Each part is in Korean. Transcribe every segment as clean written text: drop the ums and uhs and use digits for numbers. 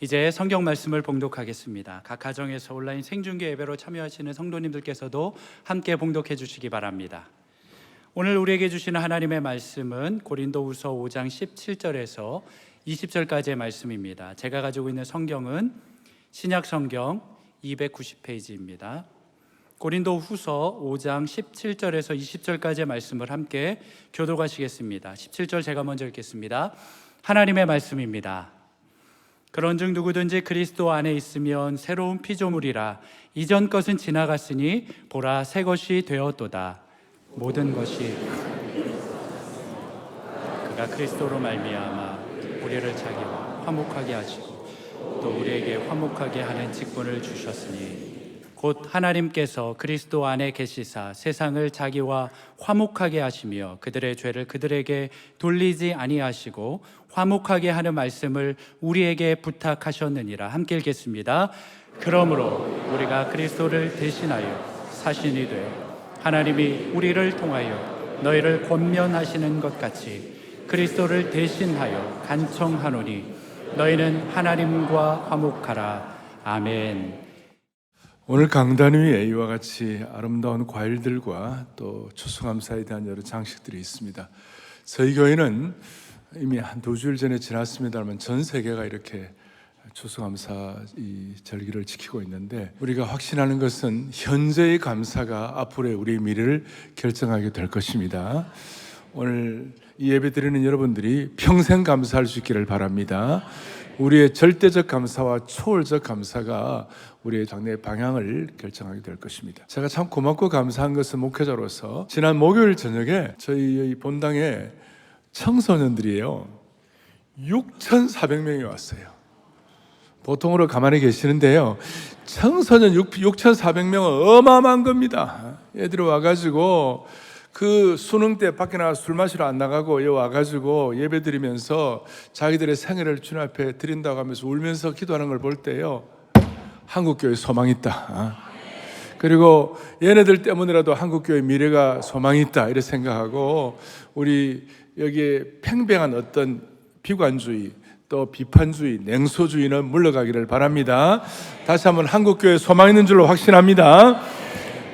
이제 성경 말씀을 봉독하겠습니다. 각 가정에서 온라인 생중계 예배로 참여하시는 성도님들께서도 함께 봉독해 주시기 바랍니다. 오늘 우리에게 주시는 하나님의 말씀은 고린도후서 5장 17절에서 20절까지의 말씀입니다. 제가 가지고 있는 성경은 신약 성경 290페이지입니다. 고린도후서 5장 17절에서 20절까지의 말씀을 함께 교독하시겠습니다. 17절 제가 먼저 읽겠습니다. 하나님의 말씀입니다. 그런즉 누구든지 그리스도 안에 있으면 새로운 피조물이라. 이전 것은 지나갔으니 보라 새 것이 되었도다. 모든 것이 그가 그리스도로 말미암아 우리를 자기와 화목하게 하시고 또 우리에게 화목하게 하는 직분을 주셨으니 곧 하나님께서 그리스도 안에 계시사 세상을 자기와 화목하게 하시며 그들의 죄를 그들에게 돌리지 아니하시고 화목하게 하는 말씀을 우리에게 부탁하셨느니라. 함께 읽겠습니다. 그러므로 우리가 그리스도를 대신하여 사신이 되어 하나님이 우리를 통하여 너희를 권면하시는 것 같이 그리스도를 대신하여 간청하노니 너희는 하나님과 화목하라. 아멘. 오늘 강단 위에 이와 같이 아름다운 과일들과 또 추수감사에 대한 여러 장식들이 있습니다. 저희 교회는 이미 한 2주일 전에 지났습니다만 전 세계가 이렇게 추수감사 이 절기를 지키고 있는데, 우리가 확신하는 것은 현재의 감사가 앞으로의 우리의 미래를 결정하게 될 것입니다. 오늘 이 예배 드리는 여러분들이 평생 감사할 수 있기를 바랍니다. 우리의 절대적 감사와 초월적 감사가 우리의 장래의 방향을 결정하게 될 것입니다. 제가 참 고맙고 감사한 것은 목회자로서 지난 목요일 저녁에 저희 본당에 청소년들이에요. 6,400명이 왔어요. 보통으로 가만히 계시는데요, 청소년 6,400명은 어마어마한 겁니다. 애들이 와가지고 그 수능 때 밖에 나가 술 마시러 안 나가고 여기 와가지고 예배 드리면서 자기들의 생애를 주님 앞에 드린다고 하면서 울면서 기도하는 걸 볼 때요, 한국교회 소망이 있다. 그리고 얘네들 때문이라도 한국교회 미래가 소망이 있다 이렇게 생각하고, 우리 여기에 팽팽한 어떤 비관주의 또 비판주의, 냉소주의는 물러가기를 바랍니다. 다시 한번 한국교회 소망 있는 줄로 확신합니다.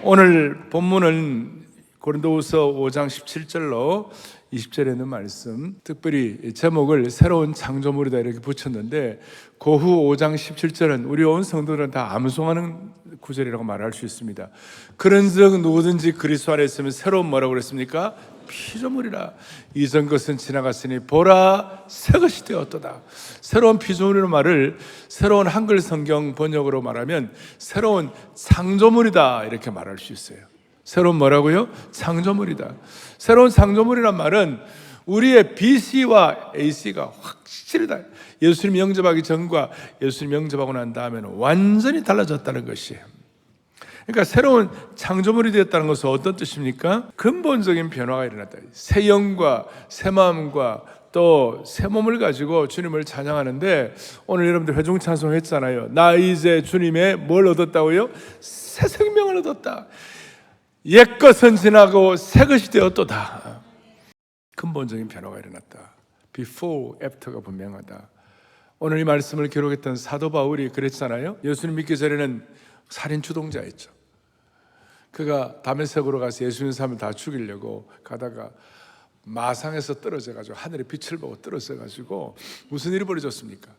오늘 본문은 고린도후서 5장 17절로 20절에 있는 말씀, 특별히 제목을 새로운 창조물이다 이렇게 붙였는데, 고후 5장 17절은 우리 온 성도들은 다 암송하는 구절이라고 말할 수 있습니다. 그런즉 누구든지 그리스도 안에 있으면 새로운 뭐라고 그랬습니까? 피조물이라. 이전 것은 지나갔으니 보라 새 것이 되었도다. 새로운 피조물이라는 말을 새로운 한글 성경 번역으로 말하면 새로운 창조물이다 이렇게 말할 수 있어요. 새로운 뭐라고요? 창조물이다. 새로운 창조물이란 말은 우리의 BC와 AC가 확실히 다, 예수님 영접하기 전과 예수님 영접하고 난 다음에는 완전히 달라졌다는 것이에요. 그러니까 새로운 창조물이 되었다는 것은 어떤 뜻입니까? 근본적인 변화가 일어났다. 새 영과 새 마음과 또 새 몸을 가지고 주님을 찬양하는데, 오늘 여러분들 회중 찬송했잖아요. 나 이제 주님의 뭘 얻었다고요? 새 생명을 얻었다. 옛것은 지나고 새 것이 되었도다. 근본적인 변화가 일어났다. Before, after가 분명하다. 오늘 이 말씀을 기록했던 사도 바울이 그랬잖아요. 예수님 믿기 전에는 살인 주동자였죠. 그가 다메섹으로 가서 예수님 사람을 다 죽이려고 가다가 마상에서 떨어져가지고 하늘의 빛을 보고 떨어져가지고 무슨 일이 벌어졌습니까?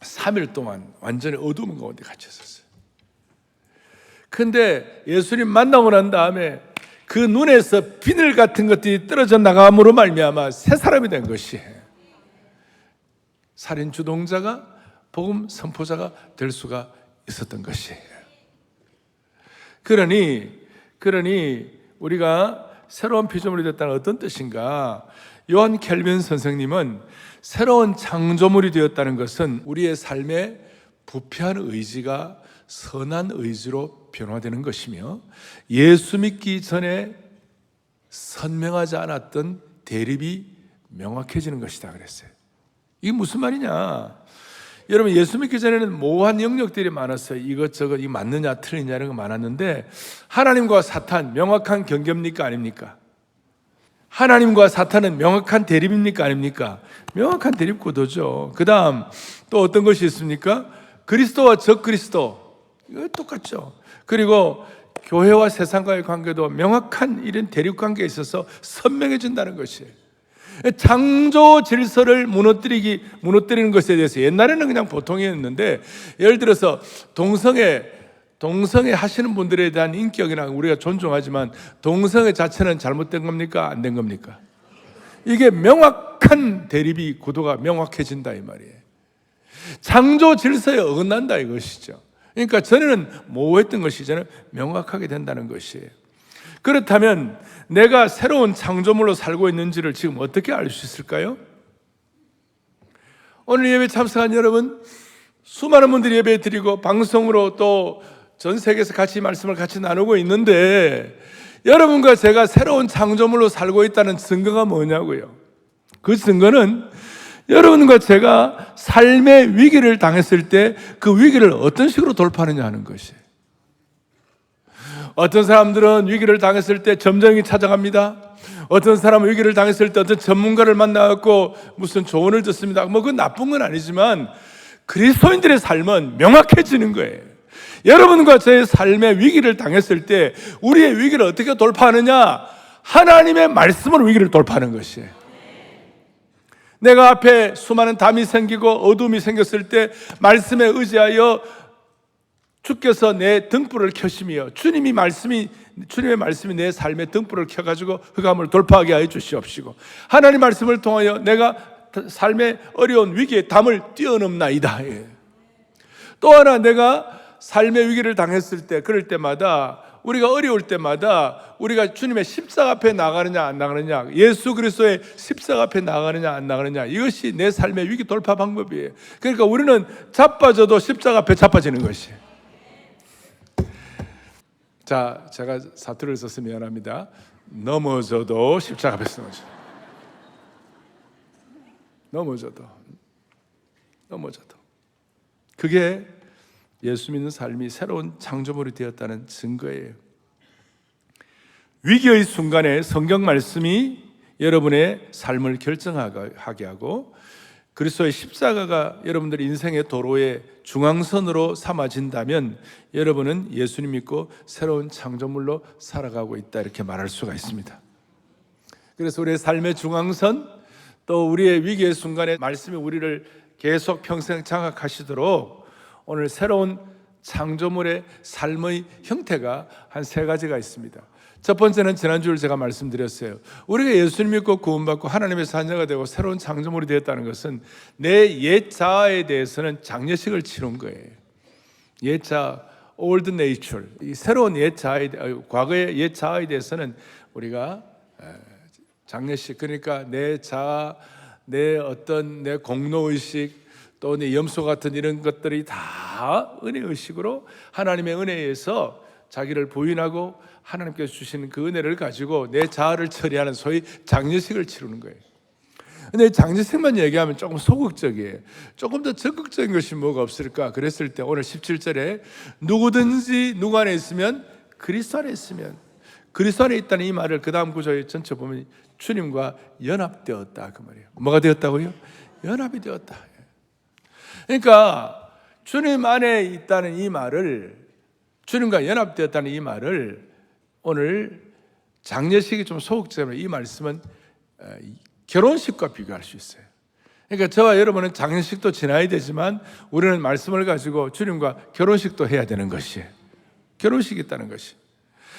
3일 동안 완전히 어두운 가운데 갇혀 있었어요. 근데 예수님 만나고 난 다음에 그 눈에서 비늘 같은 것들이 떨어져 나감으로 말미암아 새 사람이 된 것이, 살인 주동자가 복음 선포자가 될 수가 있었던 것이에요. 그러니 우리가 새로운 피조물이 됐다는 어떤 뜻인가? 요한 켈빈 선생님은 새로운 창조물이 되었다는 것은 우리의 삶의 부패한 의지가 선한 의지로 변화되는 것이며, 예수 믿기 전에 선명하지 않았던 대립이 명확해지는 것이다 그랬어요. 이게 무슨 말이냐? 여러분, 예수 믿기 전에는 모호한 영역들이 많았어요. 이것저것 이 맞느냐 틀리냐 이런 거 많았는데, 하나님과 사탄 명확한 경계입니까 아닙니까? 하나님과 사탄은 명확한 대립입니까? 아닙니까? 명확한 대립 구도죠. 그 다음 또 어떤 것이 있습니까? 그리스도와 적그리스도, 이거 똑같죠. 그리고 교회와 세상과의 관계도 명확한 이런 대립 관계에 있어서 선명해진다는 것이에요. 창조 질서를 무너뜨리는 것에 대해서 옛날에는 그냥 보통이었는데, 예를 들어서 동성애 하시는 분들에 대한 인격이나 우리가 존중하지만 동성애 자체는 잘못된 겁니까? 안 된 겁니까? 이게 명확한 대립이 구도가 명확해진다 이 말이에요. 창조 질서에 어긋난다 이것이죠. 그러니까 전에는 모호했던 것이 이제는 명확하게 된다는 것이에요. 그렇다면 내가 새로운 창조물로 살고 있는지를 지금 어떻게 알 수 있을까요? 오늘 예배 참석한 여러분, 수많은 분들이 예배 드리고 방송으로 또 전 세계에서 같이 말씀을 같이 나누고 있는데, 여러분과 제가 새로운 창조물로 살고 있다는 증거가 뭐냐고요? 그 증거는 여러분과 제가 삶의 위기를 당했을 때 그 위기를 어떤 식으로 돌파하느냐 하는 것이에요. 어떤 사람들은 위기를 당했을 때 점쟁이 찾아갑니다. 어떤 사람은 위기를 당했을 때 어떤 전문가를 만나갖고 무슨 조언을 듣습니다. 그건 나쁜 건 아니지만 그리스도인들의 삶은 명확해지는 거예요. 여러분과 저의 삶의 위기를 당했을 때 우리의 위기를 어떻게 돌파하느냐? 하나님의 말씀으로 위기를 돌파하는 것이에요. 내가 앞에 수많은 담이 생기고 어둠이 생겼을 때 말씀에 의지하여 주께서 내 등불을 켜시며 주님의 말씀이 내 삶의 등불을 켜가지고 흑암을 돌파하게 하여 주시옵시고, 하나님 말씀을 통하여 내가 삶의 어려운 위기에 담을 뛰어넘나이다. 또 하나, 내가 삶의 위기를 당했을 때, 그럴 때마다, 우리가 어려울 때마다 우리가 주님의 십자가 앞에 나가느냐 안 나가느냐, 예수 그리스도의 십자가 앞에 나가느냐 안 나가느냐, 이것이 내 삶의 위기 돌파 방법이에요. 그러니까 우리는 자빠져도 십자가 앞에 자빠지는 것이에요. 자, 제가 사투리를 써서 미안합니다. 넘어져도 십자가 앞에 서는 거죠. 넘어져도. 그게 예수 믿는 삶이 새로운 창조물이 되었다는 증거예요. 위기의 순간에 성경 말씀이 여러분의 삶을 결정하게 하고, 그리스도의 십자가가 여러분들의 인생의 도로의 중앙선으로 삼아진다면 여러분은 예수님 믿고 새로운 창조물로 살아가고 있다, 이렇게 말할 수가 있습니다. 그래서 우리의 삶의 중앙선, 또 우리의 위기의 순간에 말씀이 우리를 계속 평생 장악하시도록 오늘 새로운 창조물의 삶의 형태가 한 3가지가 있습니다. 첫 번째는 지난주를 제가 말씀드렸어요. 우리가 예수님 믿고 구원받고 하나님의 자녀가 되고 새로운 창조물이 되었다는 것은 내 옛 자아에 대해서는 장례식을 치른 거예요. 옛 자아, old nature, 이 새로운 옛 자아에, 과거의 옛 자아에 대해서는 우리가 장례식, 그러니까 내 자아, 내 공로의식, 또 내 염소 같은 이런 것들이 다 은혜의식으로 하나님의 은혜에서 자기를 부인하고 하나님께서 주시는 그 은혜를 가지고 내 자아를 처리하는 소위 장례식을 치르는 거예요. 근데 장례식만 얘기하면 조금 소극적이에요. 조금 더 적극적인 것이 뭐가 없을까? 그랬을 때 오늘 17절에 누구든지 누구 안에 있으면 그리스도 안에 있으면, 그리스도 안에 있다는 이 말을 그 다음 구절에 전체 보면 주님과 연합되었다, 그 말이에요. 뭐가 되었다고요? 연합이 되었다. 그러니까 주님 안에 있다는 이 말을, 주님과 연합되었다는 이 말을 오늘 장례식이 좀 소극적이면 이 말씀은 결혼식과 비교할 수 있어요. 그러니까 저와 여러분은 장례식도 지나야 되지만 우리는 말씀을 가지고 주님과 결혼식도 해야 되는 것이에요. 결혼식이 있다는 것이.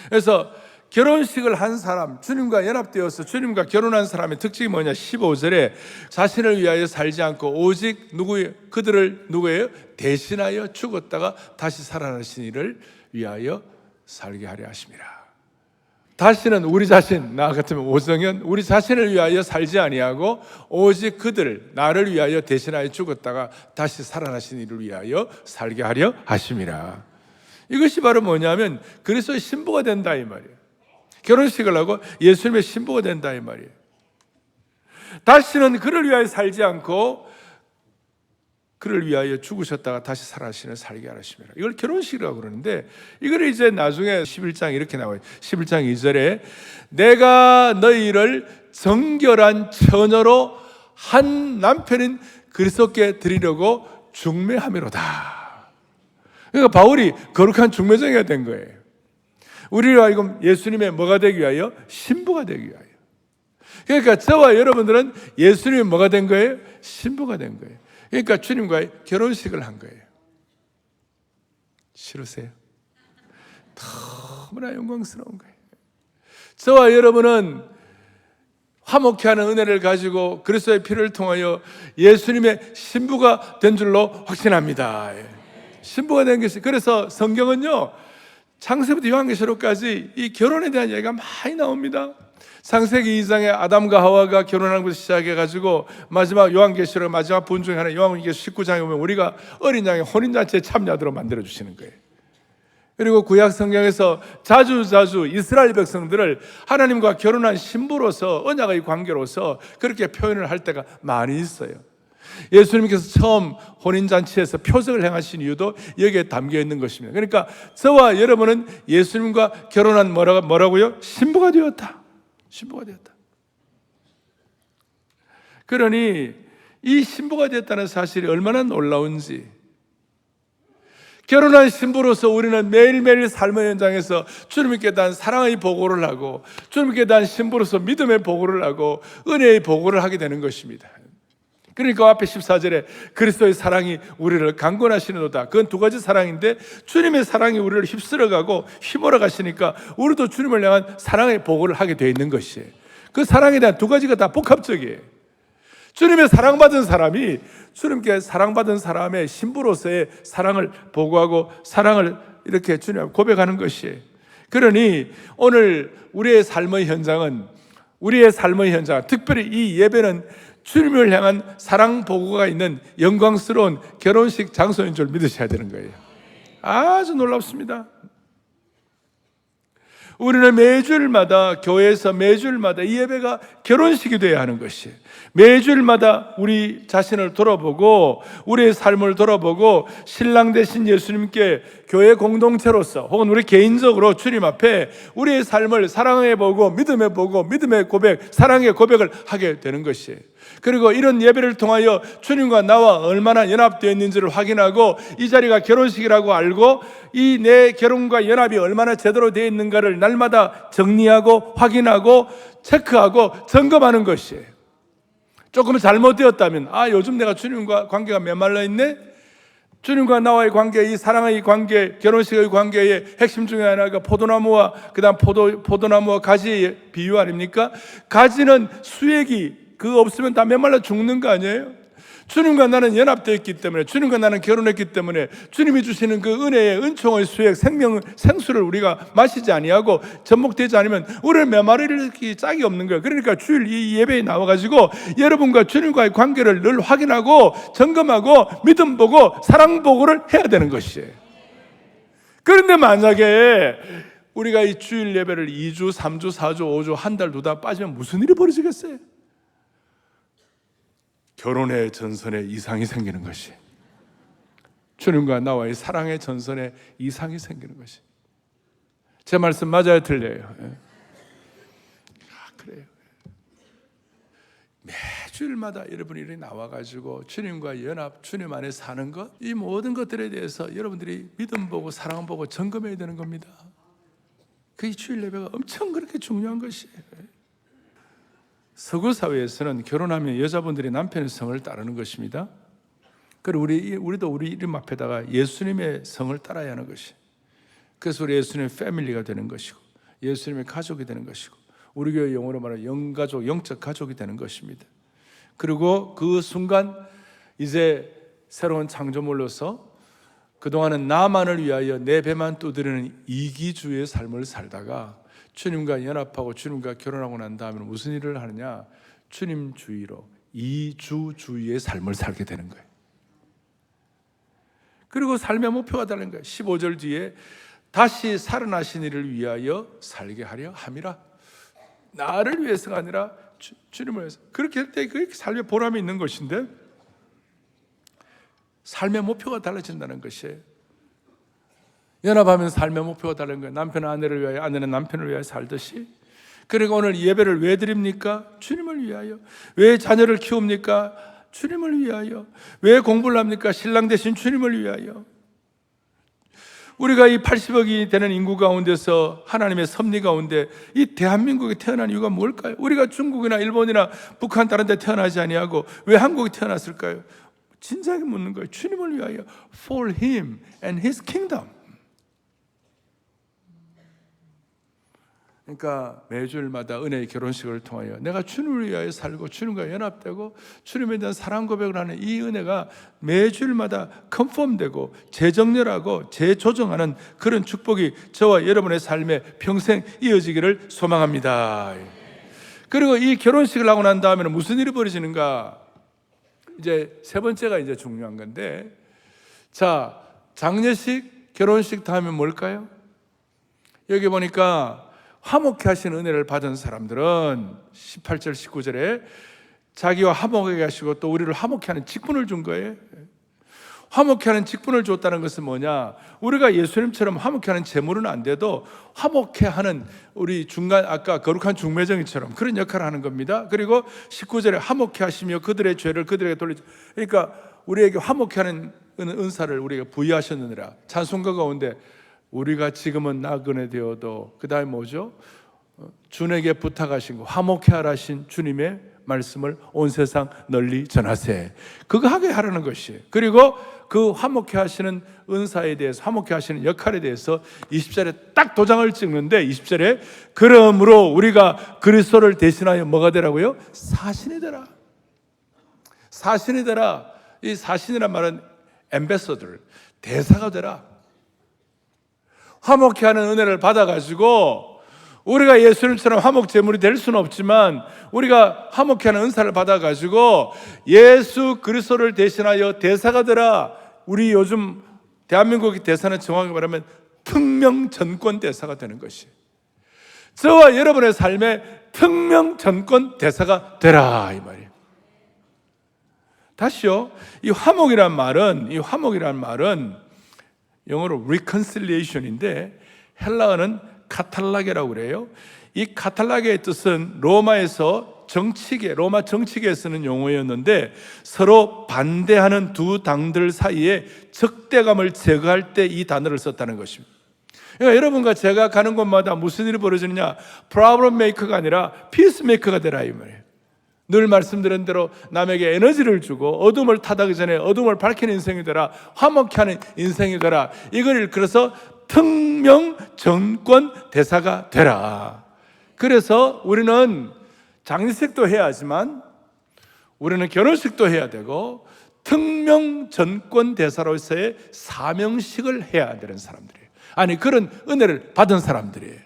그래서 결혼식을 한 사람, 주님과 연합되어서 주님과 결혼한 사람의 특징이 뭐냐? 15절에 자신을 위하여 살지 않고 오직 그들을 누구예요? 대신하여 죽었다가 다시 살아나신 이를 위하여 살게 하려 하심이라. 다시는 우리 자신, 나 같으면 오정현, 우리 자신을 위하여 살지 아니하고 오직 그들, 나를 위하여 대신하여 죽었다가 다시 살아나신 이를 위하여 살게 하려 하심이라. 이것이 바로 뭐냐면 그리스도의 신부가 된다 이 말이에요. 결혼식을 하고 예수님의 신부가 된다 이 말이에요. 다시는 그를 위하여 살지 않고 그를 위하여 죽으셨다가 다시 살아시는 살게 하심이라. 이걸 결혼식이라고 그러는데, 이걸 이제 나중에 11장 이렇게 나와요. 11장 2절에 내가 너희를 정결한 처녀로 한 남편인 그리스도께 드리려고 중매함이로다. 그러니까 바울이 거룩한 중매장이가 된 거예요. 우리로 하여금 예수님의 뭐가 되기 위하여? 신부가 되기 위하여. 그러니까 저와 여러분들은 예수님이 뭐가 된 거예요? 신부가 된 거예요. 그러니까 주님과의 결혼식을 한 거예요. 싫으세요? 너무나 영광스러운 거예요. 저와 여러분은 화목케 하는 은혜를 가지고 그리스도의 피를 통하여 예수님의 신부가 된 줄로 확신합니다. 신부가 된 것이, 그래서 성경은요, 창세부터 요한계시록까지 이 결혼에 대한 이야기가 많이 나옵니다. 창세기 2장에 아담과 하와가 결혼하는 것부터 시작해가지고 마지막 요한계시록 마지막 본 중에 하나 요한계시록 19장에 보면 우리가 어린 양의 혼인잔치에 참여하도록 만들어주시는 거예요. 그리고 구약 성경에서 자주 이스라엘 백성들을 하나님과 결혼한 신부로서, 언약의 관계로서 그렇게 표현을 할 때가 많이 있어요. 예수님께서 처음 혼인잔치에서 표적을 행하신 이유도 여기에 담겨 있는 것입니다. 그러니까 저와 여러분은 예수님과 결혼한 뭐라고요? 신부가 되었다. 신부가 되었다. 그러니 이 신부가 되었다는 사실이 얼마나 놀라운지, 결혼한 신부로서 우리는 매일매일 삶의 현장에서 주님께 대한 사랑의 보고를 하고, 주님께 대한 신부로서 믿음의 보고를 하고, 은혜의 보고를 하게 되는 것입니다. 그러니까 앞에 14절에 그리스도의 사랑이 우리를 강권하시는도다. 그건 두 가지 사랑인데, 주님의 사랑이 우리를 휩쓸어가고 힘몰아 가시니까 우리도 주님을 향한 사랑의 보고를 하게 되어 있는 것이에요. 그 사랑에 대한 두 가지가 다 복합적이에요. 주님의 사랑받은 사람이 주님께 사랑받은 사람의 신부로서의 사랑을 보고하고 사랑을 이렇게 주님 앞에 고백하는 것이에요. 그러니 오늘 우리의 삶의 현장은, 특별히 이 예배는 주님을 향한 사랑 보고가 있는 영광스러운 결혼식 장소인 줄 믿으셔야 되는 거예요. 아주 놀랍습니다. 우리는 매주일마다 교회에서 매주일마다 이 예배가 결혼식이 되어야 하는 것이에요. 매주일마다 우리 자신을 돌아보고 우리의 삶을 돌아보고 신랑 되신 예수님께 교회 공동체로서 혹은 우리 개인적으로 주님 앞에 우리의 삶을 사랑해 보고 믿음해 보고 믿음의 고백, 사랑의 고백을 하게 되는 것이에요. 그리고 이런 예배를 통하여 주님과 나와 얼마나 연합되어 있는지를 확인하고 이 자리가 결혼식이라고 알고 이 내 결혼과 연합이 얼마나 제대로 되어 있는가를 날마다 정리하고 확인하고 체크하고 점검하는 것이에요. 조금 잘못되었다면, 요즘 내가 주님과 관계가 메말라 있네? 주님과 나와의 관계, 이 사랑의 관계, 결혼식의 관계의 핵심 중에 하나가 포도나무와 그다음 포도나무와 가지의 비유 아닙니까? 가지는 수액이 그거 없으면 다 메말라 죽는 거 아니에요? 주님과 나는 연합되어 있기 때문에, 주님과 나는 결혼했기 때문에 주님이 주시는 그 은혜의 은총의 수액, 생수를 우리가 마시지 아니하고 접목되지 않으면 우리를 메마를 짝이 없는 거예요. 그러니까 주일 이 예배에 나와가지고 여러분과 주님과의 관계를 늘 확인하고 점검하고 믿음 보고 사랑 보고를 해야 되는 것이에요. 그런데 만약에 우리가 이 주일 예배를 2주, 3주, 4주, 5주, 한 달, 2달 빠지면 무슨 일이 벌어지겠어요? 결혼의 전선에 이상이 생기는 것이, 주님과 나와의 사랑의 전선에 이상이 생기는 것이. 제 말씀 맞아요, 틀려요? 그래요. 매주일마다 여러분이 이렇게 나와가지고 주님과 연합, 주님 안에 사는 것, 이 모든 것들에 대해서 여러분들이 믿음 보고 사랑 보고 점검해야 되는 겁니다. 그 주일 예배가 엄청 그렇게 중요한 것이에요. 서구 사회에서는 결혼하면 여자분들이 남편의 성을 따르는 것입니다. 그리고 우리도 우리 이름 앞에다가 예수님의 성을 따라야 하는 것이. 그래서 우리 예수님의 패밀리가 되는 것이고, 예수님의 가족이 되는 것이고, 우리 교회 용어로 말하면 영가족, 영적 가족이 되는 것입니다. 그리고 그 순간 이제 새로운 창조물로서 그동안은 나만을 위하여 내 배만 두드리는 이기주의 삶을 살다가 주님과 연합하고 주님과 결혼하고 난 다음에 무슨 일을 하느냐? 주님주의로 이주주의의 삶을 살게 되는 거예요. 그리고 삶의 목표가 다른 거예요. 15절 뒤에 다시 살아나신 이를 위하여 살게 하려 함이라. 나를 위해서가 아니라 주님을 위해서. 그렇게 할 때 그게 삶의 보람이 있는 것인데, 삶의 목표가 달라진다는 것이에요. 연합하면 삶의 목표가 다른 거예요. 남편은 아내를 위하여, 아내는 남편을 위하여 살듯이. 그리고 오늘 예배를 왜 드립니까? 주님을 위하여. 왜 자녀를 키웁니까? 주님을 위하여. 왜 공부를 합니까? 신랑 대신 주님을 위하여. 우리가 이 80억이 되는 인구 가운데서 하나님의 섭리 가운데 이 대한민국에 태어난 이유가 뭘까요? 우리가 중국이나 일본이나 북한 다른 데 태어나지 아니하고 왜 한국에 태어났을까요? 진작에 묻는 거예요. 주님을 위하여. For Him and His kingdom. 그러니까 매주일마다 은혜의 결혼식을 통하여 내가 주님을 위하여 살고 주님과 연합되고 주님에 대한 사랑 고백을 하는 이 은혜가 매주일마다 컨펌되고 재정렬하고 재조정하는 그런 축복이 저와 여러분의 삶에 평생 이어지기를 소망합니다. 그리고 이 결혼식을 하고 난 다음에는 무슨 일이 벌어지는가? 이제 세 번째가 이제 중요한 건데, 자, 장례식, 결혼식 다음에 뭘까요? 여기 보니까 화목케 하시는 은혜를 받은 사람들은 18절 19절에 자기와 화목하게 하시고 또 우리를 화목케 하는 직분을 준 거예요. 화목케 하는 직분을 줬다는 것은 뭐냐? 우리가 예수님처럼 화목케 하는 제물은 안 돼도 화목케 하는 우리 중간 아까 거룩한 중매정이처럼 그런 역할을 하는 겁니다. 그리고 19절에 화목케 하시며 그들의 죄를 그들에게 돌리죠. 그러니까 우리에게 화목케 하는 은사를 우리에게 부여하셨느니라. 찬송가 가운데 우리가 지금은 나그네 되어도 그 다음에 뭐죠? 주에게 부탁하신 거 화목케 하라신 주님의 말씀을 온 세상 널리 전하세. 그거 하게 하라는 것이에요. 그리고 그 화목케 하시는 은사에 대해서, 화목케 하시는 역할에 대해서 20절에 딱 도장을 찍는데 20절에 그러므로 우리가 그리스도를 대신하여 뭐가 되라고요? 사신이 되라. 사신이 되라. 이 사신이란 말은 엠베서더, 대사가 되라. 화목케 하는 은혜를 받아가지고 우리가 예수님처럼 화목 제물이 될 수는 없지만 우리가 화목케 하는 은사를 받아가지고 예수 그리스도를 대신하여 대사가 되라. 우리 요즘 대한민국의 대사는 정확히 말하면 특명 전권 대사가 되는 것이, 저와 여러분의 삶에 특명 전권 대사가 되라 이 말이에요. 다시요, 이 화목이란 말은 영어로 reconciliation인데 헬라어는 카탈라게라고 그래요. 이 카탈라게의 뜻은 로마에서 로마 정치계에 쓰는 용어였는데 서로 반대하는 두 당들 사이에 적대감을 제거할 때 이 단어를 썼다는 것입니다. 그러니까 여러분과 제가 가는 곳마다 무슨 일이 벌어지느냐? 프로블럼 메이커가 아니라 피스 메이커가 되라 이 말이에요. 늘 말씀드린 대로 남에게 에너지를 주고 어둠을 타다기 전에 어둠을 밝히는 인생이 되라. 화목케 하는 인생이 되라. 이걸 일컬어서 특명 전권 대사가 되라. 그래서 우리는 장례식도 해야 하지만 우리는 결혼식도 해야 되고 특명 전권 대사로서의 사명식을 해야 되는 사람들이에요. 아니, 그런 은혜를 받은 사람들이에요.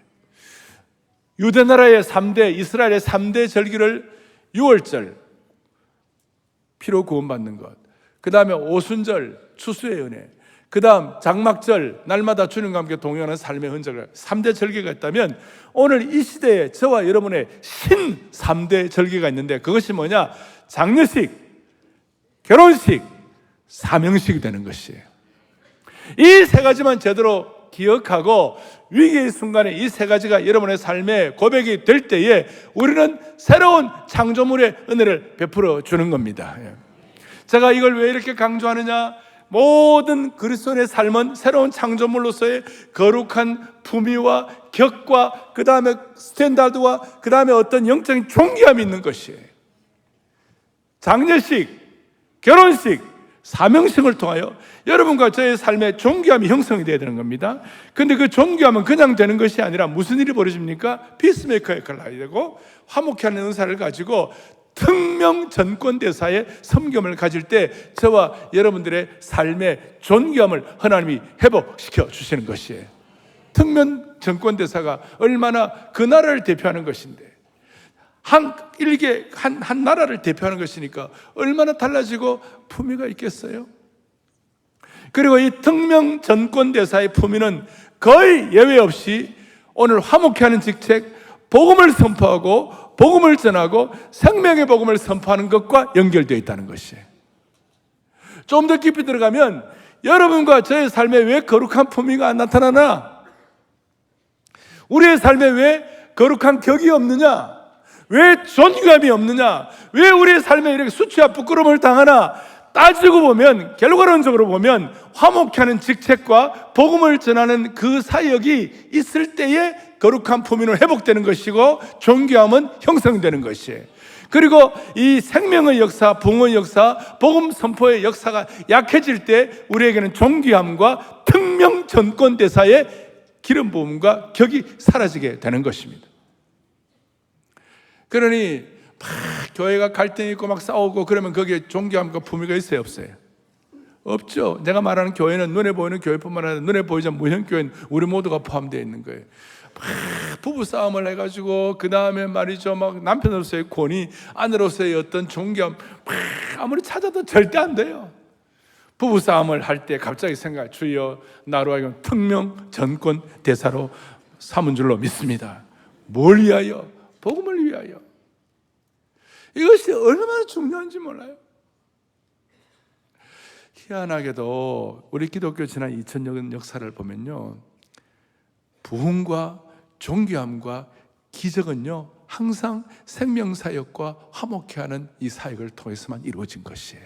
유대나라의 3대, 이스라엘의 3대 절기를 6월절 피로 구원받는 것, 그 다음에 오순절 추수의 은혜, 그 다음 장막절 날마다 주님과 함께 동행하는 삶의 흔적을 3대 절기가 있다면 오늘 이 시대에 저와 여러분의 신 3대 절기가 있는데 그것이 뭐냐? 장례식, 결혼식, 사명식이 되는 것이에요. 이 세 가지만 제대로 기억하고 위기의 순간에 이 세 가지가 여러분의 삶의 고백이 될 때에 우리는 새로운 창조물의 은혜를 베풀어 주는 겁니다. 제가 이걸 왜 이렇게 강조하느냐? 모든 그리스도인의 삶은 새로운 창조물로서의 거룩한 품위와 격과 그 다음에 스탠다드와 그 다음에 어떤 영적인 존귀함이 있는 것이에요. 장례식, 결혼식, 사명식을 통하여 여러분과 저의 삶의 존귀함이 형성이 되어야 되는 겁니다. 그런데 그 존귀함은 그냥 되는 것이 아니라 무슨 일이 벌어집니까? 피스메이커 역할을 해야 되고 화목케 하는 은사를 가지고 특명 전권 대사의 섬김을 가질 때 저와 여러분들의 삶의 존귀함을 하나님이 회복시켜 주시는 것이에요. 특명 전권 대사가 얼마나 그 나라를 대표하는 것인데 한 나라를 대표하는 것이니까 얼마나 달라지고 품위가 있겠어요? 그리고 이 특명 전권 대사의 품위는 거의 예외 없이 오늘 화목케 하는 직책, 복음을 선포하고 복음을 전하고 생명의 복음을 선포하는 것과 연결되어 있다는 것이에요. 좀 더 깊이 들어가면 여러분과 저의 삶에 왜 거룩한 품위가 안 나타나나? 우리의 삶에 왜 거룩한 격이 없느냐? 왜 존귀함이 없느냐? 왜 우리의 삶에 이렇게 수치와 부끄러움을 당하나? 따지고 보면, 결과론적으로 보면 화목케 하는 직책과 복음을 전하는 그 사역이 있을 때에 거룩한 품위는 회복되는 것이고 존귀함은 형성되는 것이에요. 그리고 이 생명의 역사, 부흥의 역사, 복음 선포의 역사가 약해질 때 우리에게는 존귀함과 특명 전권 대사의 기름 부음과 격이 사라지게 되는 것입니다. 그러니 막 교회가 갈등이 있고 막 싸우고 그러면 거기에 존귀함과 품위가 있어요, 없어요? 없죠. 내가 말하는 교회는 눈에 보이는 교회뿐만 아니라 눈에 보이지 않는 무형교회는 우리 모두가 포함되어 있는 거예요. 막 부부 싸움을 해가지고 그 다음에 말이죠, 막 남편으로서의 권위, 아내로서의 어떤 존귀함 막 아무리 찾아도 절대 안 돼요. 부부 싸움을 할 때 갑자기 생각, 주여 나로 하여금 특명 전권 대사로 삼은 줄로 믿습니다. 뭘 위하여? 복음을 위하여. 이것이 얼마나 중요한지 몰라요. 희한하게도 우리 기독교 지난 2000년 역사를 보면요, 부흥과 존귀함과 기적은요 항상 생명사역과 화목케 하는 이 사역을 통해서만 이루어진 것이에요.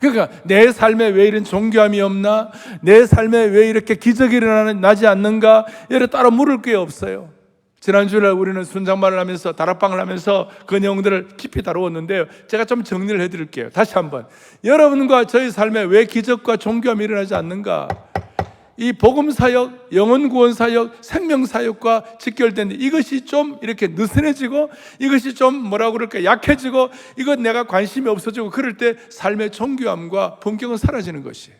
그러니까 내 삶에 왜 이런 존귀함이 없나? 내 삶에 왜 이렇게 기적이 일어나지 않는가? 이래 따로 물을 게 없어요. 지난주에 우리는 순장말을 하면서 다락방을 하면서 그 내용들을 깊이 다루었는데요, 제가 좀 정리를 해드릴게요. 다시 한번, 여러분과 저희 삶에 왜 기적과 존귀함이 일어나지 않는가? 이 복음사역, 영혼구원사역, 생명사역과 직결된 이것이 좀 이렇게 느슨해지고, 이것이 좀 뭐라고 그럴까, 약해지고, 이건 내가 관심이 없어지고, 그럴 때 삶의 존귀함과 본격은 사라지는 것이에요.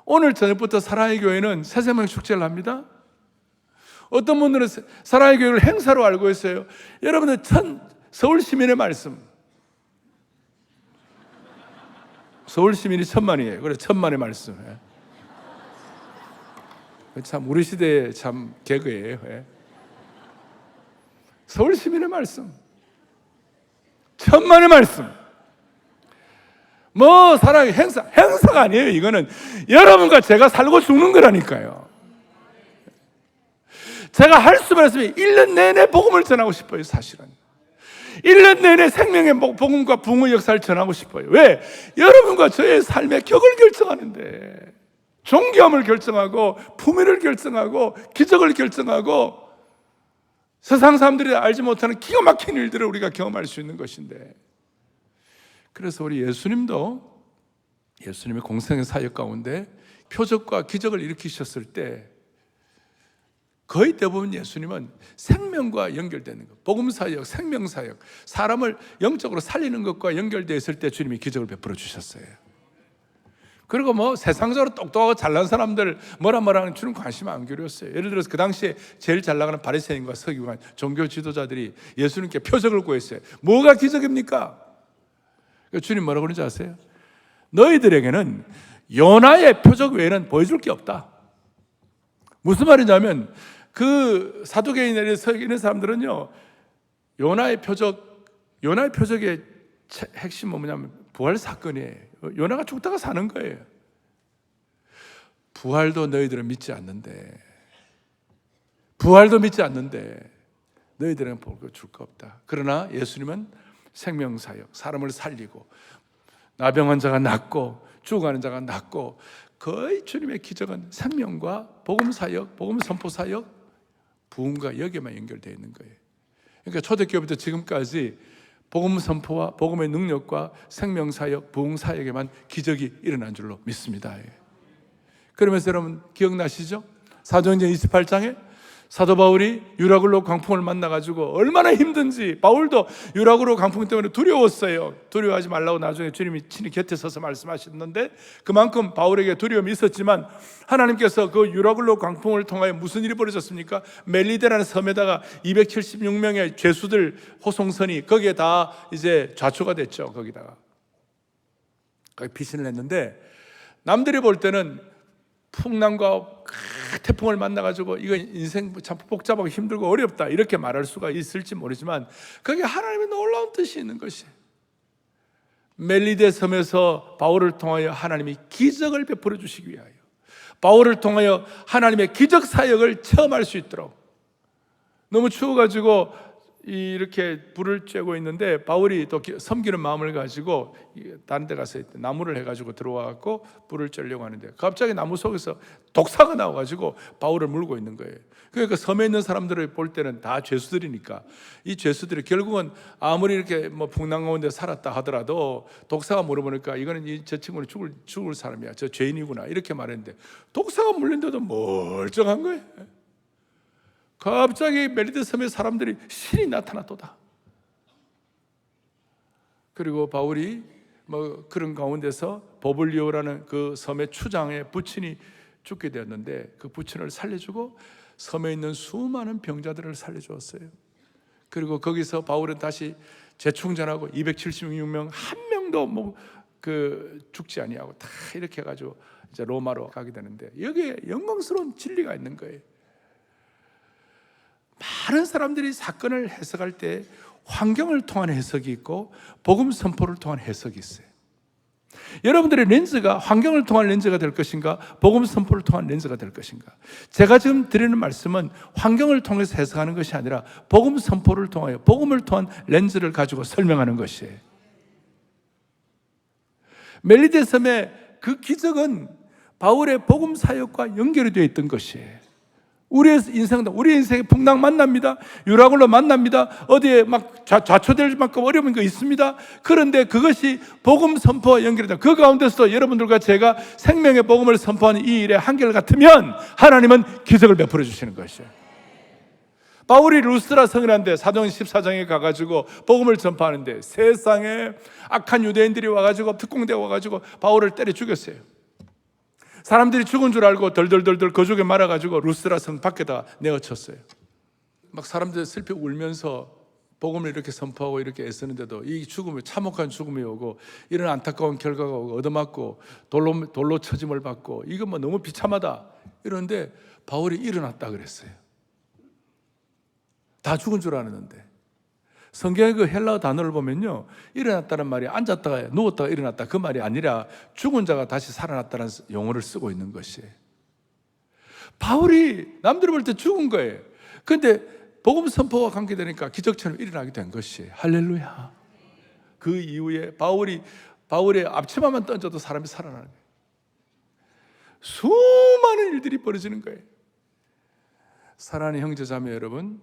오늘 저녁부터 사랑의 교회는 새생명 축제를 합니다. 어떤 분들은 사랑의 교회를 행사로 알고 있어요. 여러분들 서울 시민의 말씀, 서울 시민이 1000만이에요. 그래, 1000만의 말씀. 참 우리 시대의 참 개그예요. 서울 시민의 말씀, 1000만의 말씀. 뭐 사랑의 행사가 아니에요. 이거는 여러분과 제가 살고 죽는 거라니까요. 제가 할 수만 있으면 1년 내내 복음을 전하고 싶어요. 사실은 1년 내내 생명의 복음과 부흥의 역사를 전하고 싶어요. 왜? 여러분과 저의 삶의 격을 결정하는데, 존귀함을 결정하고 품위를 결정하고 기적을 결정하고 세상 사람들이 알지 못하는 기가 막힌 일들을 우리가 경험할 수 있는 것인데, 그래서 우리 예수님도 예수님의 공생의 사역 가운데 표적과 기적을 일으키셨을 때 거의 대부분 예수님은 생명과 연결되는 것, 복음사역, 생명사역, 사람을 영적으로 살리는 것과 연결되어 있을 때 주님이 기적을 베풀어 주셨어요. 그리고 뭐 세상적으로 똑똑하고 잘난 사람들 뭐라 하는 주는 관심 안 기울였어요. 예를 들어서 그 당시에 제일 잘 나가는 바리새인과 서기관, 종교 지도자들이 예수님께 표적을 구했어요. 뭐가 기적입니까? 주님 뭐라고 그러는지 아세요? 너희들에게는 요나의 표적 외에는 보여줄 게 없다. 무슨 말이냐면 그 사두개인들이 서기는 사람들은요, 요나의 표적의 핵심은 뭐냐면 부활 사건이에요. 요나가 죽다가 사는 거예요. 부활도 너희들은 믿지 않는데, 너희들은 볼 거 줄 거 없다. 그러나 예수님은 생명사역, 사람을 살리고 나병 자가 낫고 죽어가는 자가 낫고, 거의 주님의 기적은 생명과 복음사역, 복음 선포사역, 부흥과 여기에만 연결되어 있는 거예요. 그러니까 초대교회부터 지금까지 복음 선포와 복음의 능력과 생명사역, 부흥사역에만 기적이 일어난 줄로 믿습니다. 그러면서 여러분 기억나시죠? 사도행전 28장에 사도 바울이 유라굴로 광풍을 만나가지고 얼마나 힘든지, 바울도 유라굴로 광풍 때문에 두려웠어요. 두려워하지 말라고 나중에 주님이 친히 곁에 서서 말씀하셨는데, 그만큼 바울에게 두려움이 있었지만 하나님께서 그 유라굴로 광풍을 통하여 무슨 일이 벌어졌습니까? 멜리데라는 섬에다가 276명의 죄수들 호송선이 거기에 다 이제 좌초가 됐죠. 거기다가 거기 피신을 했는데, 남들이 볼 때는 풍랑과 태풍을 만나가지고 이거 인생 참 복잡하고 힘들고 어렵다 이렇게 말할 수가 있을지 모르지만, 그게 하나님의 놀라운 뜻이 있는 것이에요. 멜리데 섬에서 바울을 통하여 하나님이 기적을 베풀어 주시기 위하여, 바울을 통하여 하나님의 기적 사역을 체험할 수 있도록. 너무 추워가지고 이렇게 불을 쬐고 있는데 바울이 또 섬기는 마음을 가지고 다른 데 가서 나무를 해가지고 들어와갖고 불을 쬐려고 하는데 갑자기 나무 속에서 독사가 나와가지고 바울을 물고 있는 거예요. 그러니까 섬에 있는 사람들을 볼 때는 다 죄수들이니까 이 죄수들이 결국은 아무리 이렇게 뭐 풍랑 가운데 살았다 하더라도 독사가 물어보니까 이거는 저 친구는 죽을 사람이야, 저 죄인이구나 이렇게 말했는데 독사가 물린데도 멀쩡한 거예요. 갑자기 멜리데 섬의 사람들이 신이 나타났도다. 그리고 바울이 뭐 그런 가운데서 버블리오라는 그 섬의 추장의 부친이 죽게 되었는데 그 부친을 살려주고 섬에 있는 수많은 병자들을 살려주었어요. 그리고 거기서 바울은 다시 재충전하고 276명 한 명도 뭐 그 죽지 아니하고 다 이렇게 해가지고 이제 로마로 가게 되는데 여기에 영광스러운 진리가 있는 거예요. 많은 사람들이 사건을 해석할 때 환경을 통한 해석이 있고 복음 선포를 통한 해석이 있어요. 여러분들의 렌즈가 환경을 통한 렌즈가 될 것인가, 복음 선포를 통한 렌즈가 될 것인가? 제가 지금 드리는 말씀은 환경을 통해서 해석하는 것이 아니라 복음 선포를 통하여 복음을 통한 렌즈를 가지고 설명하는 것이에요. 멜리데 섬의 그 기적은 바울의 복음 사역과 연결이 되어 있던 것이에요. 우리의 인생에 풍랑 만납니다. 유라굴로 만납니다. 어디에 막 좌초될 만큼 어려운 거 있습니다. 그런데 그것이 복음 선포와 연결이다. 그 가운데서도 여러분들과 제가 생명의 복음을 선포하는 이 일에 한결 같으면 하나님은 기적을 베풀어 주시는 것이에요. 바울이 루스드라 성이라는데 사도행전 14장에 가가지고 복음을 전파하는데 세상에 악한 유대인들이 와가지고 특공대가 와가지고 바울을 때려 죽였어요. 사람들이 죽은 줄 알고 덜덜덜덜 거죽에 말아가지고 루스드라 성 밖에다 내어쳤어요. 막 사람들 슬피 울면서 복음을 이렇게 선포하고 이렇게 애쓰는데도 이 죽음이 참혹한 죽음이 오고 이런 안타까운 결과가 오고 얻어맞고 돌로 쳐짐을 받고 이건 뭐 너무 비참하다 이러는데 바울이 일어났다 그랬어요. 다 죽은 줄 알았는데 성경의 그 헬라어 단어를 보면요, 일어났다는 말이 앉았다가 누웠다가 일어났다 그 말이 아니라 죽은 자가 다시 살아났다는 용어를 쓰고 있는 것이에요. 바울이 남들이 볼 때 죽은 거예요. 그런데 복음 선포와 관계되니까 기적처럼 일어나게 된 것이에요. 할렐루야. 그 이후에 바울의 앞치마만 던져도 사람이 살아나는 거예요. 수많은 일들이 벌어지는 거예요. 사랑하는 형제자매 여러분,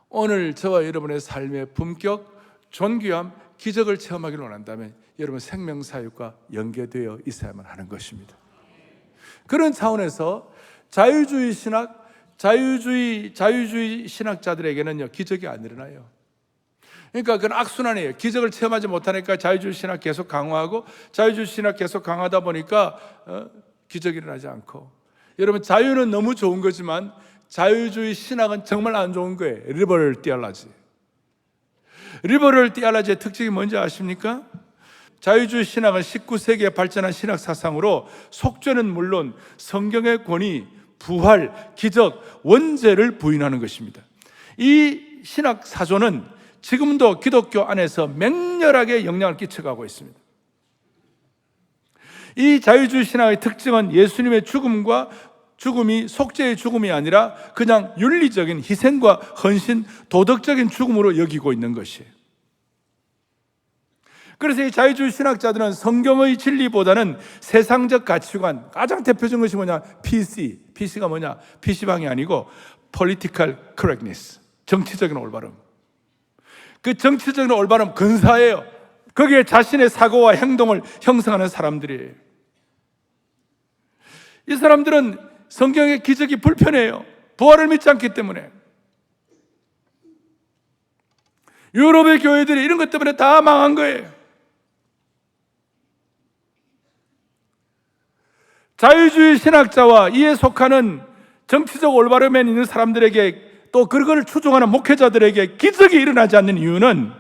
오늘 저와 여러분의 삶의 품격, 존귀함, 기적을 체험하기를 원한다면 여러분 생명사역과 연계되어 있어야만 하는 것입니다. 그런 차원에서 자유주의 신학자들에게는요 기적이 안 일어나요. 그러니까 그건 악순환이에요. 기적을 체험하지 못하니까 자유주의 신학 계속 강화하고 자유주의 신학 계속 강하다 보니까 기적이 일어나지 않고, 여러분 자유는 너무 좋은 거지만 자유주의 신학은 정말 안 좋은 거예요. 리버럴 띠알라지. 리버럴 띠알라지의 특징이 뭔지 아십니까? 자유주의 신학은 19세기에 발전한 신학 사상으로 속죄는 물론 성경의 권위, 부활, 기적, 원죄를 부인하는 것입니다. 이 신학 사조는 지금도 기독교 안에서 맹렬하게 영향을 끼쳐가고 있습니다. 이 자유주의 신학의 특징은 예수님의 죽음이 속죄의 죽음이 아니라 그냥 윤리적인 희생과 헌신, 도덕적인 죽음으로 여기고 있는 것이에요. 그래서 이 자유주의 신학자들은 성경의 진리보다는 세상적 가치관, 가장 대표적인 것이 뭐냐? PC가 뭐냐? PC방이 아니고 Political Correctness, 정치적인 올바름. 그 정치적인 올바름 근사해요. 거기에 자신의 사고와 행동을 형성하는 사람들이에요. 이 사람들은 성경의 기적이 불편해요. 부활을 믿지 않기 때문에. 유럽의 교회들이 이런 것 때문에 다 망한 거예요. 자유주의 신학자와 이에 속하는 정치적 올바름에 있는 사람들에게, 또 그걸 추종하는 목회자들에게 기적이 일어나지 않는 이유는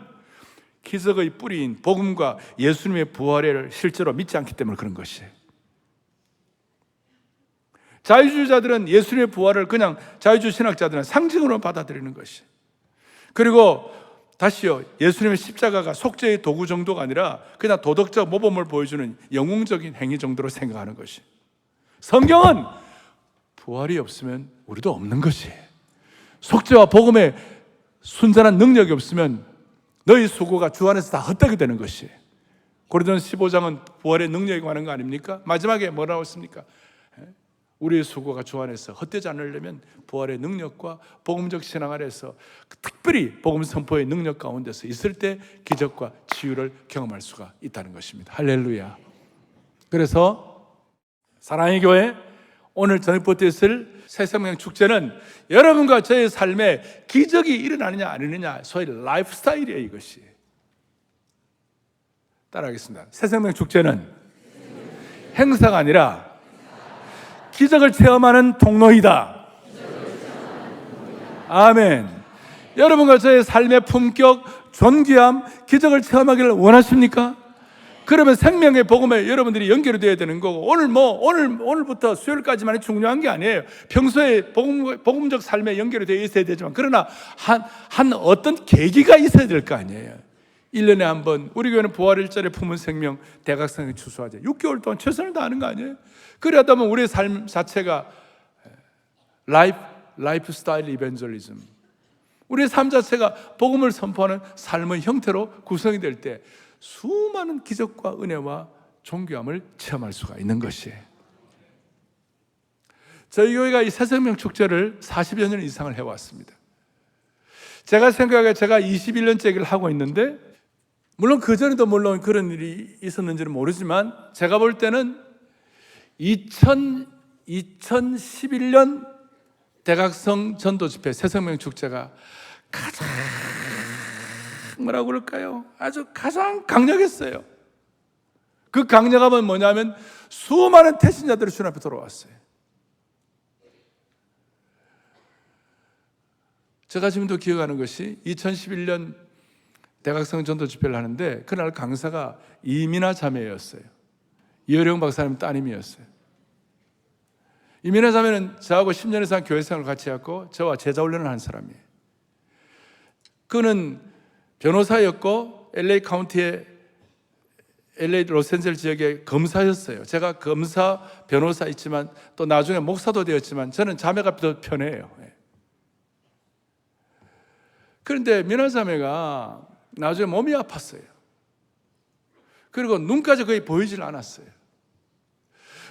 기적의 뿌리인 복음과 예수님의 부활을 실제로 믿지 않기 때문에 그런 것이에요. 자유주의자들은 예수님의 부활을 그냥 자유주의 신학자들은 상징으로 받아들이는 것이. 그리고 다시요, 예수님의 십자가가 속죄의 도구 정도가 아니라 그냥 도덕적 모범을 보여주는 영웅적인 행위 정도로 생각하는 것이, 성경은 부활이 없으면 우리도 없는 것이, 속죄와 복음의 순전한 능력이 없으면 너희 수고가 주 안에서 다 헛되게 되는 것이. 고린도전서 15장은 부활의 능력이 관한 거 아닙니까? 마지막에 뭐라고 했습니까? 우리의 수고가 주 안에서 헛되지 않으려면 부활의 능력과 복음적 신앙 아래서 특별히 복음 선포의 능력 가운데서 있을 때 기적과 치유를 경험할 수가 있다는 것입니다. 할렐루야. 그래서 사랑의 교회, 오늘 저녁부터 있을 새생명 축제는 여러분과 저의 삶에 기적이 일어나느냐 안 일어나느냐, 소위 라이프 스타일이에요. 이것이. 따라하겠습니다. 새생명 축제는 행사가 아니라 기적을 체험하는 통로이다. 아멘. 여러분과 저의 삶의 품격, 존귀함, 기적을 체험하기를 원하십니까? 그러면 생명의 복음에 여러분들이 연결이 되어야 되는 거고, 오늘부터 수요일까지만이 중요한 게 아니에요. 평소에 복음적 삶에 연결이 되어 있어야 되지만, 그러나 한 어떤 계기가 있어야 될 거 아니에요. 1년에 한 번, 우리 교회는 부활일절에 품은 생명 대각성에 추수하죠. 6개월 동안 최선을 다하는 거 아니에요? 그러다 보면 우리의 삶 자체가 라이프 스타일 이벤젤리즘, 우리의 삶 자체가 복음을 선포하는 삶의 형태로 구성이 될 때 수많은 기적과 은혜와 존귀함을 체험할 수가 있는 것이에요. 저희 교회가 이 새생명 축제를 40여 년 이상을 해왔습니다. 제가 생각에 제가 21년째를 하고 있는데, 물론 그전에도 물론 그런 일이 있었는지는 모르지만, 제가 볼 때는 2011년 대각성 전도 집회 새생명 축제가 가장 뭐라고 그럴까요? 아주 가장 강력했어요. 그 강력함은 뭐냐면 수많은 태신자들이 주님 앞에 돌아왔어요. 제가 지금도 기억하는 것이 2011년 대각성 전도 집회를 하는데, 그날 강사가 이민아 자매였어요. 이어령 박사님 따님이었어요. 이민아 자매는 저하고 10년 이상 교회 생활을 같이 했고 저와 제자 훈련을 한 사람이에요. 그는 변호사였고 LA 카운티의 LA 로스앤젤레스 지역의 검사였어요. 제가 검사, 변호사 있지만 또 나중에 목사도 되었지만 저는 자매가 더 편해요. 그런데 민아 자매가 나중에 몸이 아팠어요. 그리고 눈까지 거의 보이질 않았어요.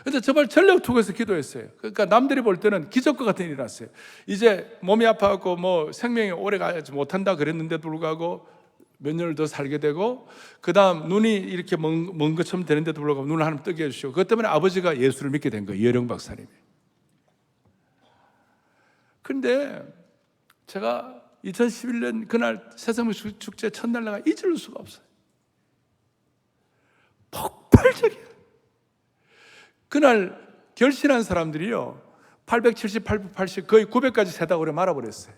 그런데 정말 전력 투구해서 기도했어요. 그러니까 남들이 볼 때는 기적과 같은 일이 났어요. 이제 몸이 아파갖고 뭐 생명이 오래 가지 못한다 그랬는데도 불구하고 몇 년을 더 살게 되고, 그 다음 눈이 이렇게 먼 것처럼 되는데도 불구하고 눈을 하나님 뜨게 해주시고, 그것 때문에 아버지가 예수를 믿게 된 거예요. 이어령 박사님이. 그런데 제가 2011년 그날 새생명 축제 첫날 내가 잊을 수가 없어요. 폭발적이에요. 그날 결신한 사람들이요, 870, 880, 거의 900까지 세다고 그래 말아버렸어요.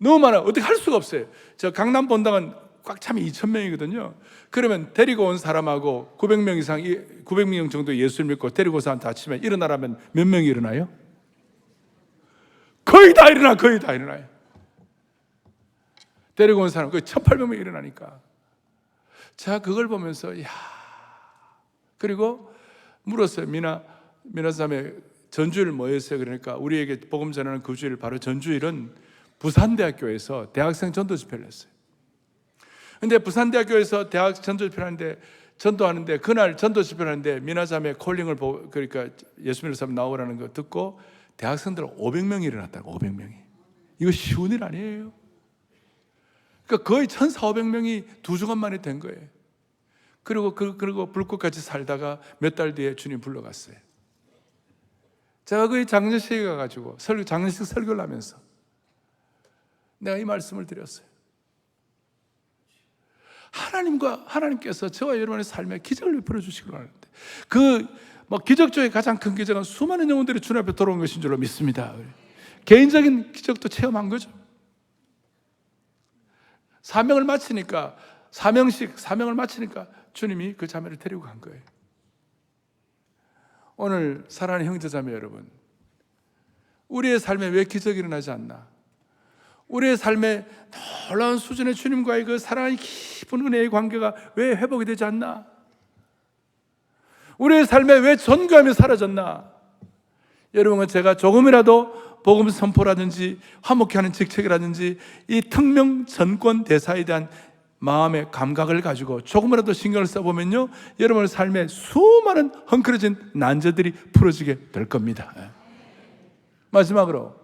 너무 많아요. 어떻게 할 수가 없어요. 저 강남 본당은 꽉 차면 2,000명이거든요. 그러면 데리고 온 사람하고 900명 이상, 900명 정도 예수를 믿고 데리고 온 사람 다 치면 일어나라면 몇 명이 일어나요? 거의 다 일어나요. 데리고 온 사람 거의 1,800명 일어나니까. 제가 그걸 보면서 그리고 물었어요. 미나 자매 전주일 뭐였어요? 그러니까 우리에게 복음 전하는 그 주일, 바로 전주일은 부산대학교에서 대학생 전도 집회를 했어요. 근데 부산대학교에서 대학 전도 집회를 하는데, 전도하는데, 그날 전도 집회를 하는데 미나 자매 콜링을 보고, 그러니까 예수 믿는 사람 나오라는 거 듣고 대학생들 500명이 일어났다고. 500명이. 이거 쉬운 일 아니에요. 그러니까 거의 1,400~1,500명이 2주간 만에 된 거예요. 그리고 불꽃같이 살다가 몇 달 뒤에 주님 불러갔어요. 제가 거의 장례식에 가가지고 장례식 설교를 하면서 내가 이 말씀을 드렸어요. 하나님께서 저와 여러분의 삶에 기적을 베풀어 주시기를 하는데, 기적 중에 가장 큰 기적은 수많은 영혼들이 주님 앞에 돌아온 것인 줄로 믿습니다. 개인적인 기적도 체험한 거죠. 사명을 마치니까 주님이 그 자매를 데리고 간 거예요. 오늘 사랑하는 형제 자매 여러분, 우리의 삶에 왜 기적이 일어나지 않나? 우리의 삶에 놀라운 수준의 주님과의 그 사랑의 깊은 은혜의 관계가 왜 회복이 되지 않나? 우리의 삶에 왜 전교함이 사라졌나? 여러분, 제가 조금이라도 복음 선포라든지 화목케 하는 직책이라든지 이 특명 전권 대사에 대한 마음의 감각을 가지고 조금이라도 신경을 써보면요, 여러분의 삶에 수많은 헝클어진 난제들이 풀어지게 될 겁니다. 마지막으로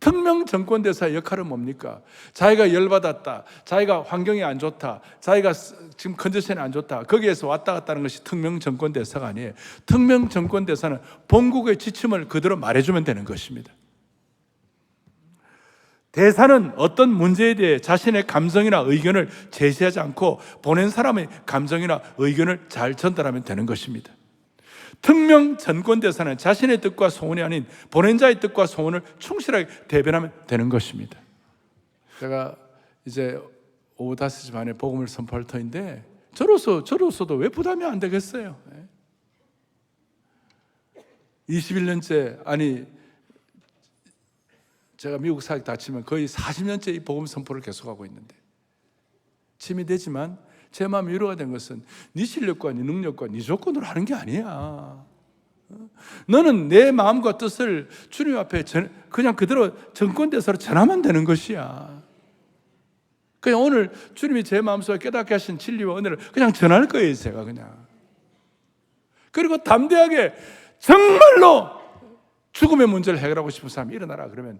특명 정권 대사의 역할은 뭡니까? 자기가 열받았다, 자기가 환경이 안 좋다, 자기가 지금 컨디션이 안 좋다, 거기에서 왔다 갔다 하는 것이 특명 정권 대사가 아니에요. 특명 정권 대사는 본국의 지침을 그대로 말해주면 되는 것입니다. 대사는 어떤 문제에 대해 자신의 감성이나 의견을 제시하지 않고 보낸 사람의 감정이나 의견을 잘 전달하면 되는 것입니다. 특명 전권 대사는 자신의 뜻과 소원이 아닌 보낸 자의 뜻과 소원을 충실하게 대변하면 되는 것입니다. 제가 이제 오후 5시 반에 복음을 선포할 터인데 저로서도 왜 부담이 안 되겠어요? 21년째, 아니 제가 미국 사역 다치면 거의 40년째 이 복음 선포를 계속하고 있는데 짐이 되지만 제 마음 위로가 된 것은 네 실력과 네 능력과 네 조건으로 하는 게 아니야. 너는 내 마음과 뜻을 주님 앞에 그냥 그대로 정권대사로 전하면 되는 것이야. 그냥 오늘 주님이 제 마음속에 깨닫게 하신 진리와 은혜를 그냥 전할 거예요, 제가 그냥. 그리고 담대하게 정말로 죽음의 문제를 해결하고 싶은 사람이 일어나라 그러면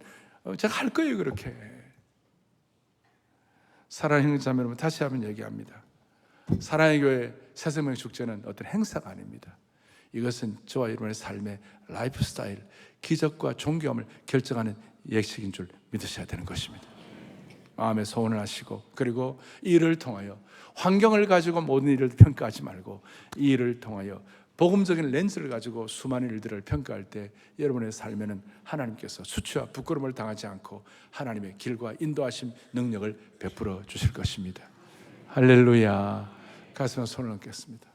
제가 할 거예요, 그렇게. 사랑하는 자매 여러분, 다시 한번 얘기합니다. 사랑의 교회 새생명 축제는 어떤 행사가 아닙니다. 이것은 저와 여러분의 삶의 라이프 스타일, 기적과 존경함을 결정하는 예식인 줄 믿으셔야 되는 것입니다. 마음의 소원을 하시고, 그리고 이 일을 통하여 환경을 가지고 모든 일을 평가하지 말고 이 일을 통하여 복음적인 렌즈를 가지고 수많은 일들을 평가할 때 여러분의 삶에는 하나님께서 수치와 부끄러움을 당하지 않고 하나님의 길과 인도하심 능력을 베풀어 주실 것입니다. 할렐루야. 가슴에 손을 얹겠습니다.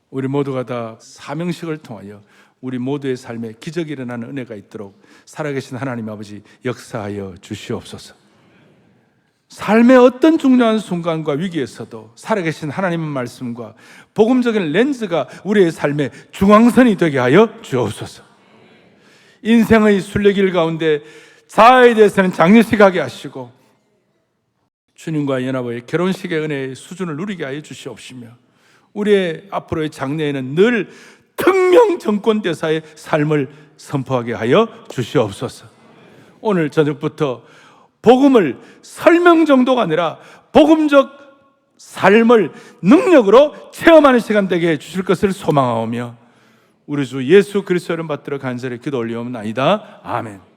우리 모두가 다 사명식을 통하여 우리 모두의 삶에 기적이 일어나는 은혜가 있도록 살아계신 하나님 아버지 역사하여 주시옵소서. 삶의 어떤 중요한 순간과 위기에서도 살아계신 하나님의 말씀과 복음적인 렌즈가 우리의 삶의 중앙선이 되게 하여 주옵소서. 인생의 순례길 가운데 자아에 대해서는 장려식하게 하시고 주님과 연합의 결혼식의 은혜의 수준을 누리게 하여 주시옵시며 우리의 앞으로의 장래에는 늘 특명 정권대사의 삶을 선포하게 하여 주시옵소서. 오늘 저녁부터 복음을 설명 정도가 아니라 복음적 삶을 능력으로 체험하는 시간 되게 해 주실 것을 소망하오며 우리 주 예수 그리스도를 받들어 간절히 기도 올리옵나이다. 아멘.